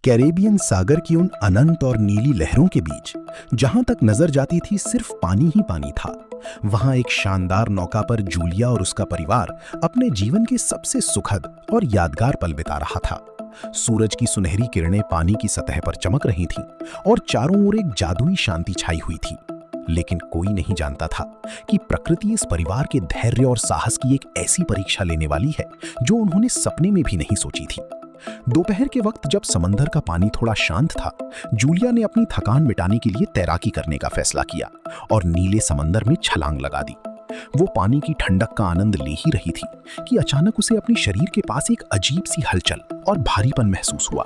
Caribbean सागर की उन अनंत और नीली लहरों के बीच जहां तक नजर जाती थी सिर्फ पानी ही पानी था। वहां एक शानदार नौका पर जूलिया और उसका परिवार अपने जीवन के सबसे सुखद और यादगार पल बिता रहा था। सूरज की सुनहरी किरणें पानी की सतह पर चमक रही थीं और चारों ओर एक जादुई शांति छाई हुई थी। लेकिन कोई नहीं जानता था कि प्रकृति इस परिवार के धैर्य और साहस की एक ऐसी परीक्षा लेने वाली है जो उन्होंने सपने में भी नहीं सोची थी। दोपहर के वक्त जब समंदर का पानी थोड़ा शांत था, जूलिया ने अपनी थकान मिटाने के लिए तैराकी करने का फैसला किया और नीले समंदर में छलांग लगा दी। वो पानी की ठंडक का आनंद ले ही रही थी कि अचानक उसे अपने शरीर के पास एक अजीब सी हलचल और भारीपन महसूस हुआ।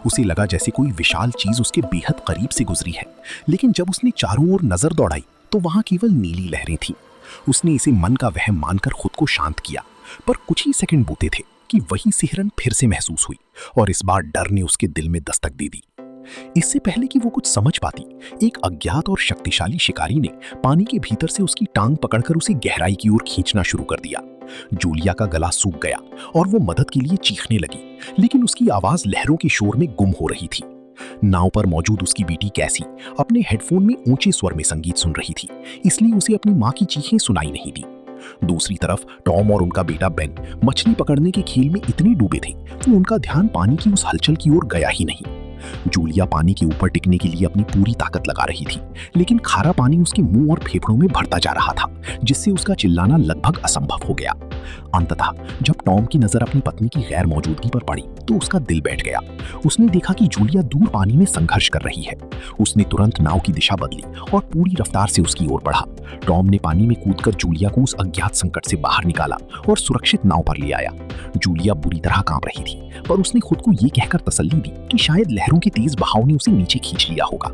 उसे लगा जैसे कोई विशाल चीज उसके बेहद करीब से गुजरी है, लेकिन जब उसने चारों ओर नजर दौड़ाई तो वहां केवल नीली लहरें थीं। उसने इसे मन का वहम मानकर खुद को शांत किया, पर कुछ ही सेकंड बीते थे कि वही सिहरन फिर से महसूस हुई और इस बार डर ने उसके दिल में दस्तक दे दी। इससे पहले कि वो कुछ समझ पाती, एक अज्ञात और शक्तिशाली शिकारी ने पानी के भीतर से उसकी टांग पकड़कर उसे गहराई की ओर खींचना शुरू कर दिया। जूलिया का गला सूख गया और वो मदद के लिए चीखने लगी, लेकिन उसकी आवाज लहरों के शोर में गुम हो रही थी। नाव पर मौजूद उसकी बेटी कैसी अपने हेडफोन में ऊंचे स्वर में संगीत सुन रही थी, इसलिए उसे अपनी माँ की चीखें सुनाई नहीं दी। दूसरी तरफ टॉम और उनका बेटा बेन मछली पकड़ने के खेल में इतने डूबे थे कि उनका ध्यान पानी की उस हलचल की ओर गया ही नहीं। जूलिया पानी के ऊपर टिकने के लिए अपनी पूरी ताकत लगा रही थी, लेकिन खारा पानी उसके मुंह और फेफड़ों में भरता जा रहा था, जिससे उसका चिल्लाना लगभग असंभव हो गया। अंततः जब टॉम की नजर अपनी पत्नी की गैर मौजूदगी पर पड़ी तो उसका दिल बैठ गया। उसने देखा कि जूलिया दूर पानी में संघर्ष कर रही है। उसने तुरंत नाव की दिशा बदली और पूरी रफ्तार से उसकी ओर बढ़ा। टॉम ने पानी में कूदकर जूलिया को उस अज्ञात संकट से बाहर निकाला और सुरक्षित नाव पर ले आया। जूलिया बुरी तरह कांप रही थी, पर उसने खुद को ये कहकर तसल्ली दी कि शायद लहरों के तेज बहाव ने उसे नीचे खींच लिया होगा।